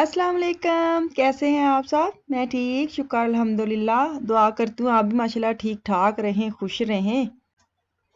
अस्सलाम वालेकुम। कैसे हैं आप सब? मैं ठीक, शुक्र अल्हम्दुलिल्लाह। दुआ करती हूँ आप भी माशाल्लाह ठीक ठाक रहें, खुश रहें।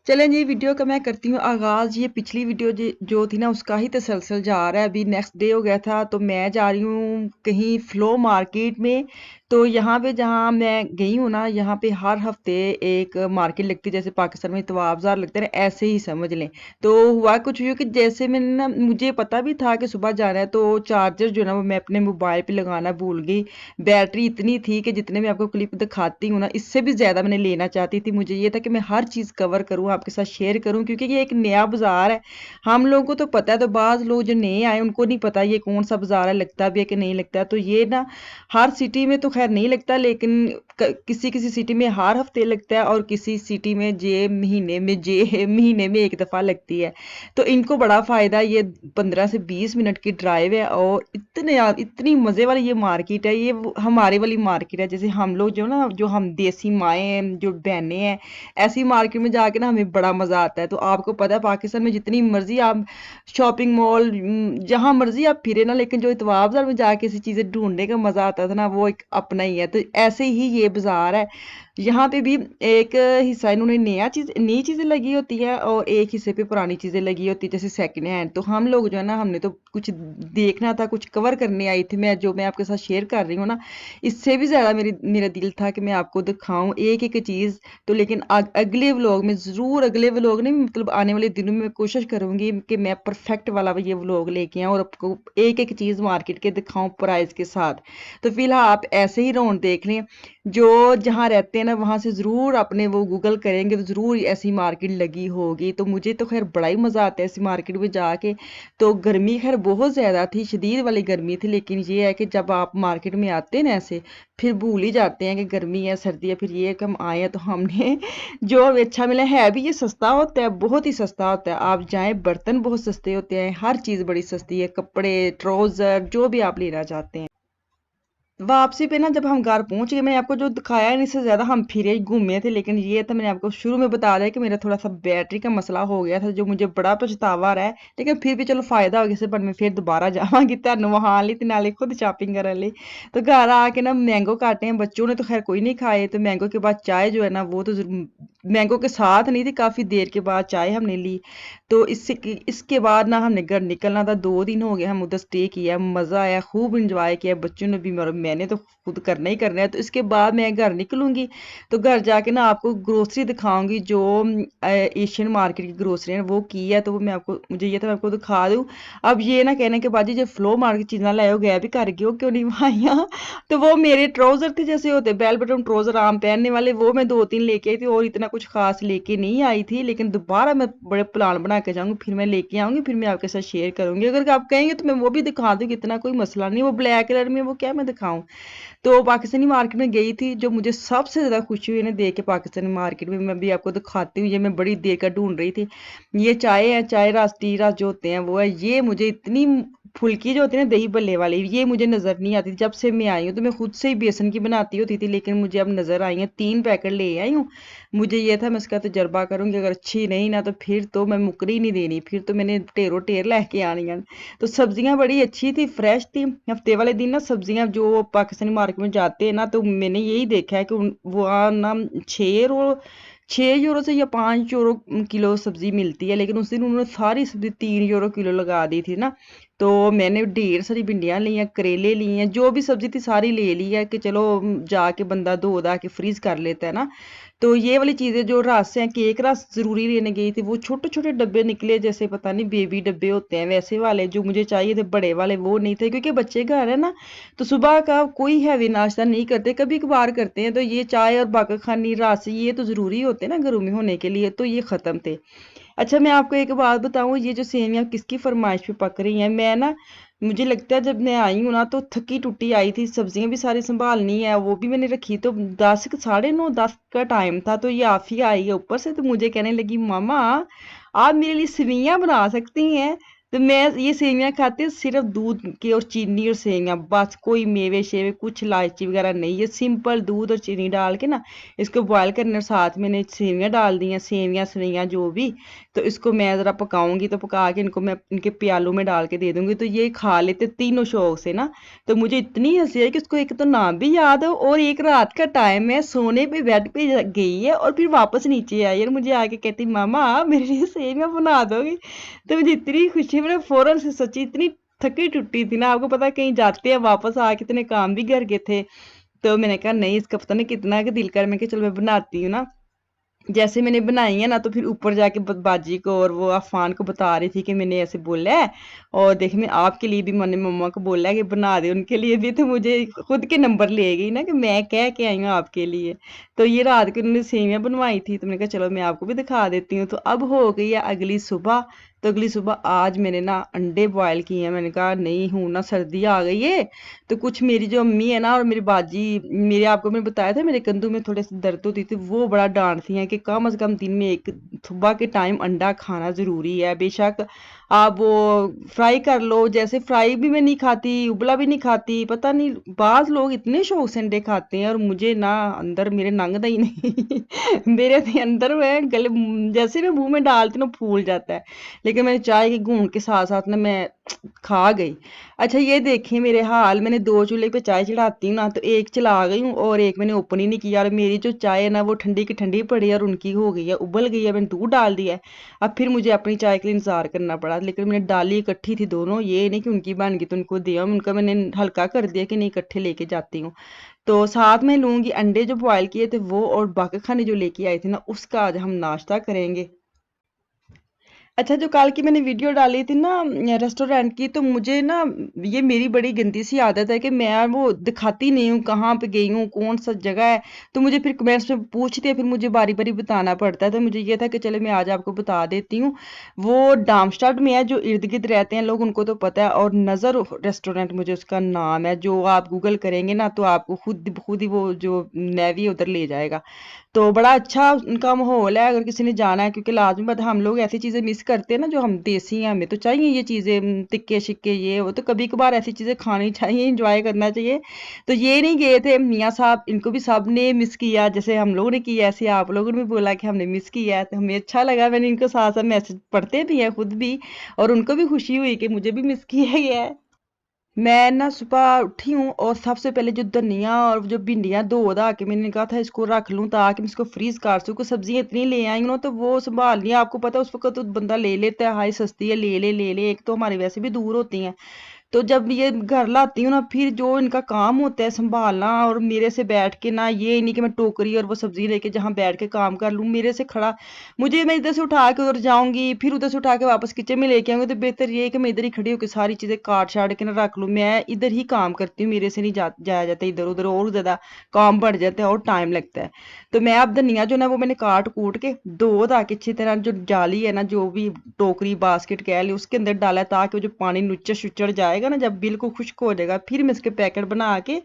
चलें जी, वीडियो का मैं करती हूँ आगाज़। ये पिछली वीडियो जो थी ना, उसका ही तसलसल जा रहा है। अभी नेक्स्ट डे हो गया था, तो मैं जा रही हूँ कहीं फ्लो मार्केट में। तो यहाँ पे जहाँ मैं गई हूँ ना, यहाँ पे हर हफ्ते एक मार्केट लगती है, जैसे पाकिस्तान में इतवार बाजार लगते हैं ना, ऐसे ही समझ लें। तो हुआ कुछ यूँ कि जैसे मैंने ना, मुझे पता भी था कि सुबह जाना है, तो चार्जर जो है ना वो मैं अपने मोबाइल पे लगाना भूल गई। बैटरी इतनी थी कि जितने मैं आपको क्लिप दिखाती हूँ ना, इससे भी ज़्यादा मैंने लेना चाहती थी। मुझे ये था कि मैं हर चीज़ कवर करूँ, आपके साथ शेयर करूँ, क्योंकि ये एक नया बाज़ार है। हम लोगों को तो पता है, तो बाज़ लोग जो नए आए उनको नहीं पता ये कौन सा बाज़ार है, लगता भी है कि नहीं लगता है। तो ये ना हर सिटी में तो खैर नहीं लगता, लेकिन किसी किसी सिटी में हर हफ्ते लगता है, और किसी सिटी में महीने में एक दफ़ा लगती है। तो इनको बड़ा फ़ायदा है। ये 15 से 20 मिनट की ड्राइव है, और इतनी मज़े वाली ये मार्केट है। ये हमारे वाली मार्केट है, जैसे हम लोग जो ना, जो हम देसी माएँ हैं, जो बहनें हैं, ऐसी मार्केट में जाके ना हमें बड़ा मज़ा आता है। तो आपको पता है पाकिस्तान में जितनी मर्ज़ी आप शॉपिंग मॉल जहाँ मर्ज़ी आप फिरे ना, लेकिन जो इतवार बाज़ार में जाके ऐसी चीज़ें ढूँढने का मज़ा आता था ना, वो एक अपना ही है। तो ऐसे ही ये बाज़ार है। यहाँ पे भी एक हिस्सा इन्होंने नई चीज़ें लगी होती है, और एक हिस्से पे पुरानी चीज़ें लगी होती है, जैसे सेकंड हैंड। तो हम लोग जो है ना, हमने तो कुछ देखना था, कुछ कवर करने आई थी मैं आपके साथ शेयर कर रही हूँ ना। इससे भी ज़्यादा मेरा दिल था कि मैं आपको दिखाऊँ एक-एक चीज़। तो लेकिन अगले व्लॉग में ज़रूर, अगले व्लॉग नहीं, मतलब आने वाले दिनों में मैं कोशिश करूँगी कि मैं परफेक्ट वाला ये व्लॉग लेके आऊँ, और आपको एक-एक चीज़ मार्केट के दिखाऊँ प्राइस के साथ। तो फिलहाल आप ऐसे ही राउंड देख लें। जो जहाँ रहते हैं ना, वहाँ से ज़रूर अपने वो गूगल करेंगे तो ज़रूर ऐसी मार्केट लगी होगी। तो मुझे तो खैर बड़ा ही मज़ा आता है ऐसी मार्केट में जाके। तो गर्मी खैर बहुत ज़्यादा थी, शदीद वाली गर्मी थी, लेकिन ये है कि जब आप मार्केट में आते हैं ना ऐसे, फिर भूल ही जाते हैं कि गर्मी है, सर्दी है। फिर ये है कि हम आए हैं, तो हमने जो अच्छा मिला है भी, ये सस्ता होता है, बहुत ही सस्ता होता है। आप जाएँ, बर्तन बहुत सस्ते होते हैं, हर चीज़ बड़ी सस्ती है, कपड़े, ट्राउज़र, जो भी आप लेना चाहते हैं। वापसी पे ना, जब हम घर पहुंच गए, मैंने आपको जो दिखाया है इससे ज्यादा हम फिरे घूमे थे, लेकिन ये था, मैंने आपको शुरू में बता दिया कि मेरा थोड़ा सा बैटरी का मसला हो गया था, जो मुझे बड़ा पछतावा रहा है। लेकिन फिर भी चलो फायदा हो गया से, पर मैं फिर दोबारा जावांगी तेन वहां ली ते नाले खुद शॉपिंग करने ली। तो घर आके ना मैंगो काटे हैं, बच्चों ने तो खैर कोई नहीं खाए। तो मैंगो के बाद चाय जो है ना, वो तो मैंगो के साथ नहीं थी, काफी देर के बाद चाय हमने ली। तो इसके बाद ना हमने घर निकलना था। 2 दिन हो गए हम उधर स्टे किया, मज़ा आया, खूब इंजॉय किया, बच्चों ने भी और मैंने तो खुद करना ही करना है। तो इसके बाद मैं घर निकलूंगी, तो घर जाके ना आपको ग्रोसरी दिखाऊंगी, जो एशियन मार्केट की ग्रोसरी है वो की है। तो वो मैं आपको, मुझे ये था मैं आपको दिखा दूँ। अब ये ना कहने के बाद, जो फ्लो मार्केट चीज़ां लाओ गया भी कर गए हो, क्यों नहीं आइया। तो वो मेरे ट्राउजर थे, जैसे होते बेल बटन ट्राउजर आम पहनने वाले, वो मैं 2-3 लेके आई थी, और इतना कुछ खास लेके नहीं आई थी। लेकिन दोबारा मैं बड़े प्लान बना के जाऊंगी, फिर मैं लेके आऊंगी, फिर मैं आपके साथ शेयर करूंगी। अगर आप कहेंगे तो मैं वो भी दिखा दूंगी, इतना कोई मसला नहीं। वो ब्लैक कलर में, वो क्या मैं दिखाऊं। तो पाकिस्तानी मार्केट में गई थी, जो मुझे सबसे ज़्यादा खुशी हुई ना देख के पाकिस्तानी मार्केट में, मैं भी आपको दिखाती हूँ। ये मैं बड़ी देर का ढूंढ रही थी। ये चाय है, चाय रस, टी रस जो होते हैं वो है। ये मुझे इतनी फुल्की जो होती है ना दही बल्ले वाली, ये मुझे नज़र नहीं आती। जब से मैं आई हूँ, तो मैं खुद से ही बेसन की बनाती होती थी, लेकिन मुझे अब नज़र आई है। 3 पैकेट ले आई हूँ। मुझे ये था मैं इसका तजर्बा करूँगी, अगर अच्छी नहीं ना, तो फिर तो मैं मुकरी नहीं देनी, फिर तो मैंने ढेरों ढेर लेके आनी है। तो सब्जियां बड़ी अच्छी थी, फ्रेश थी। हफ्ते वाले दिन ना सब्जियां जो पाकिस्तानी मार्केट में जाते हैं ना, तो मैंने यही देखा है कि वहाँ ना 6 यूरो 6 यूरो से या 5 यूरो किलो सब्जी मिलती है, लेकिन उस दिन उन्होंने सारी सब्जी 3 यूरो किलो लगा दी थी ना। तो मैंने ढेर सारी भिंडियाँ ली हैं, करेले लिए हैं, जो भी सब्जी थी सारी ले ली है, कि चलो जाके बंदा धो धा के फ्रीज कर लेता है ना। तो ये वाली चीज़ें, जो रस हैं, केक रस ज़रूरी लेने गई थी, वो छोटे छोटे डब्बे निकले, जैसे पता नहीं बेबी डब्बे होते हैं वैसे वाले, जो मुझे चाहिए थे बड़े वाले, वो नहीं थे, क्योंकि बच्चे घर है ना। तो सुबह का कोई हैवी नाश्ता नहीं करते, कभी कभार करते हैं। तो ये चाय और बाका खानी, रस, ये तो ज़रूरी होते हैं ना घरों में होने के लिए, तो ये ख़त्म थे। अच्छा, मैं आपको एक बात बताऊं, ये जो सेवियां किसकी फरमाइश पे पक रही हैं, मैं ना, मुझे लगता है जब मैं आई हूँ ना, तो थकी टुटी आई थी। सब्जियां भी सारी संभालनी है, वो भी मैंने रखी। तो 10, 9:30 का टाइम था, तो ये आफिया आई है ऊपर से, तो मुझे कहने लगी, मामा आप मेरे लिए सेवियां बना सकती हैं। तो मैं ये सेवियां खाती हूँ सिर्फ दूध की, और चीनी और सेवियां, बस कोई मेवे शेवे कुछ इलायची वगैरह नहीं। ये सिंपल दूध और चीनी डाल के ना, इसको बॉयल करने, और साथ मैंने सेवियां डाल दी हैं, सेवियां सवियां जो भी तो इसको मैं ज़रा पकाऊंगी, तो पका के इनको मैं इनके प्यालों में डाल के दे दूंगी, तो ये खा लेते तीनों शौक से ना। तो मुझे इतनी हंसी है कि उसको एक तो नाम भी याद है, और एक रात का टाइम है, सोने पे बेड पे गई है और फिर वापस नीचे आई और मुझे आके कहती मामा मेरे लिए सेवियां बना दोगी। तो मुझे इतनी खुशी, मैंने फौरन से सोची, इतनी थकी टुट्टी थी ना, आपको पता है कहीं जाते हैं वापस आके इतने काम भी घर के थे। तो मैंने कहा नहीं, इसका पता नहीं कितना कि दिल कर, मैं कि चलो मैं बनाती हूँ ना। जैसे मैंने बनाई है ना, तो फिर ऊपर जाके बाजी को और वो अफान को बता रही थी कि मैंने ऐसे बोला है, और देख मैं आपके लिए भी मैंने मम्मा को बोला है कि बना दे उनके लिए भी। तो मुझे खुद के नंबर ले गई ना कि मैं कह के आई हूँ आपके लिए। तो ये रात को उन्होंने सेवियां बनवाई थी, तो मैंने कहा चलो मैं आपको भी दिखा देती हूँ। तो अब हो गई है अगली सुबह। तो अगली सुबह आज मैंने ना अंडे बॉयल किए हैं। मैंने कहा नहीं हूँ ना, सर्दी आ गई है, तो कुछ मेरी जो अम्मी है ना और मेरी बाजी, मेरे आपको मैंने बताया था मेरे कंधों में थोड़े से दर्द होती थी, वो बड़ा डांटती हैं कि कम से कम दिन में एक सुबह के टाइम अंडा खाना ज़रूरी है। बेशक आप वो फ्राई कर लो, जैसे फ्राई भी मैं नहीं खाती, उबला भी नहीं खाती, पता नहीं बाज लोग इतने शौक से अंडे खाते हैं, और मुझे ना अंदर मेरे नंगदा ही नहीं मेरे तो अंदर में गले जैसे मैं मुंह में डालती हूँ ना फूल जाता है। लेकिन मैंने चाय के घूंट के साथ साथ ना मैं खा गई। अच्छा ये देखिए मेरे हाल, मैंने 2 चूल्हे पे चाय चढ़ाती हूँ ना, तो एक चला गई हूँ और एक मैंने ओपन ही नहीं किया, और मेरी जो चाय है ना वो ठंडी की ठंडी पड़ी है और उनकी हो गई है, उबल गई है, मैंने दूध डाल दिया है। अब फिर मुझे अपनी चाय के लिए इंतजार करना पड़ा, लेकिन मैंने डाली इकट्ठी थी दोनों, ये नहीं कि उनकी बन गई तो उनको दिया, उनका मैंने हल्का कर दिया कि नहीं इकट्ठे लेके जाती हूँ। तो साथ में लूंगी अंडे जो बॉयल किए थे वो, और बाकी खाने जो लेके आई थी ना उसका आज हम नाश्ता करेंगे। अच्छा जो कल की मैंने वीडियो डाली थी ना रेस्टोरेंट की, तो मुझे ना ये मेरी बड़ी गंदी सी आदत है कि मैं वो दिखाती नहीं हूँ कहाँ पे गई हूँ, कौन सा जगह है। तो मुझे फिर कमेंट्स में पूछते हैं, फिर मुझे बारी बारी बताना पड़ता है। तो मुझे ये था कि चले मैं आज आपको बता देती हूँ। वो डामस्टाड में है, जो इर्द गिर्द रहते हैं लोग उनको तो पता है, और नज़र रेस्टोरेंट मुझे उसका नाम है, जो आप गूगल करेंगे ना तो आपको खुद ही वो जो नेवी उधर ले जाएगा। तो बड़ा अच्छा उनका माहौल है, अगर किसी ने जाना है, क्योंकि लाजमी बात है, हम लोग ऐसी चीज़ें मिस करते हैं ना जो हम देसी हैं, हमें तो चाहिए ये चीज़ें, तिक्के शिक्के ये वो, तो कभी कभार ऐसी चीज़ें खानी चाहिए, इंजॉय करना चाहिए। तो ये नहीं गए थे मियाँ साहब, इनको भी सब ने मिस किया, जैसे हम लोगों ने किया ऐसे आप लोगों ने भी बोला कि हमने मिस किया है, तो हमें अच्छा लगा। मैंने इनको साथ साथ मैसेज पढ़ते भी हैं खुद भी, और उनको भी खुशी हुई कि मुझे भी मिस किया गया है। मैं ना सुबह उठी हूँ और सबसे पहले जो धनिया और जो भिंडियाँ धो धा के मैंने कहा था इसको रख लूँ ताकि मैं इसको फ्रीज कर सकूँ, सब्जियाँ इतनी ले आई हूँ ना तो वो संभालनी है, आपको पता है उस वक्त तो बंदा ले लेता है, हाय सस्ती है ले ले, एक तो हमारे वैसे भी दूर होती हैं। तो जब ये घर लाती हूँ ना, फिर जो इनका काम होता है संभालना, और मेरे से बैठ के ना, ये नहीं कि मैं टोकरी और वो सब्जी लेके जहाँ बैठ के काम कर लूँ, मेरे से खड़ा, मुझे मैं इधर से उठा के उधर जाऊंगी, फिर उधर से उठा के वापस किचन में लेके आऊंगी, तो बेहतर ये है कि मैं इधर ही खड़ी होकर सारी चीजें काट छाट के ना रख लूँ, मैं इधर ही काम करती हूँ, मेरे से नहीं जाया जाता इधर उधर, और ज्यादा काम बढ़ जाता है और टाइम लगता है। तो मैं अब धनिया जो ना वो मैंने काट कूट के धो धा के अच्छी तरह, जो जाली है ना, जो भी टोकरी बास्केट कह ली, उसके अंदर डाला है, ताकि वो जो पानी नुचड़ शुचड़ जाएगा ना, जब बिल्कुल खुश्क हो जाएगा, फिर मैं इसके पैकेट बना के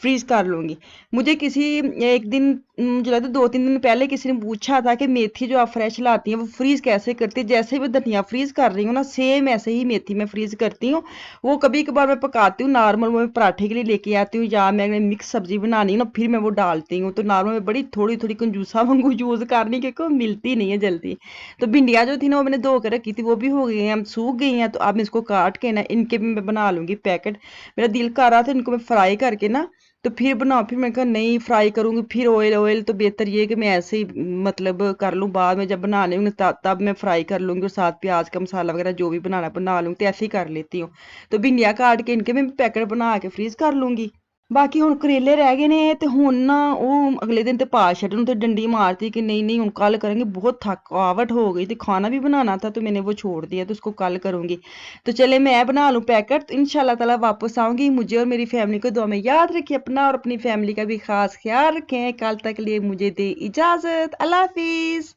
फ्रीज कर लूंगी। मुझे किसी एक दिन, मुझे लगता है 2-3 दिन पहले किसी ने पूछा था कि मेथी जो आप फ्रेश लाती हैं वो फ्रीज कैसे करती है, जैसे मैं धनिया फ्रीज कर रही हूँ ना सेम ऐसे ही मेथी मैं फ्रीज करती हूँ। वो कभी कभार मैं पकाती हूँ नॉर्मल, वो मैं पराठे के लिए लेके आती हूँ, या मैंने मिक्स सब्जी बनानी है ना फिर मैं वो डालती हूँ, तो नॉर्मल में बड़ी थोड़ी थोड़ी कंजूसा वांगू यूज करनी, क्योंकि वो मिलती नहीं है जल्दी। तो भिंडियाँ जो थी ना वो मैंने धो के रखी थी, वो भी हो गई हैं, हम सूख गई हैं, तो अब मैं इसको काट के ना इनके भी मैं बना लूंगी पैकेट। मेरा दिल कर रहा था इनको मैं फ्राई करके ना तो फिर बनाओ, फिर मैं कहा नहीं फ्राई करूंगी फिर ऑयल ऑयल, तो बेहतर ये है कि मैं ऐसे ही मतलब कर लूँ, बाद में जब बनाने होंगे तब मैं फ्राई कर लूंगी, और साथ प्याज का मसाला वगैरह जो भी बनाना बना लूंगी, तो ऐसे ही कर लेती हूँ। तो भिंडियाँ काट के इनके मैं पैकेट बना के फ्रीज कर लूंगी। बाकी ਹੁਣ ਕਰੇਲੇ ਰਹਿ ਗਏ ਨੇ, ਤੇ ਹੁਣ ਨਾ ਉਹ ਅਗਲੇ ਦਿਨ ਤੇ ਪਾ ਛੱਡਣ ਤੇ ਡੰਡੀ ਮਾਰਤੀ कि नहीं नहीं, कल करेंगे, बहुत थकावट हो गई थी, खाना भी बनाना था, तो मैंने वो छोड़ दिया, तो उसको कल करूंगी। तो चले मैं बना लूँ पैकेट, तो इंशाल्लाह ताला वापस आऊंगी। मुझे और मेरी फैमिली को दुआ में याद रखिए, अपना और अपनी फैमिली का भी खास ख्याल रखें। कल तक के लिए मुझे दे इजाजत, अल्लाह हाफिज।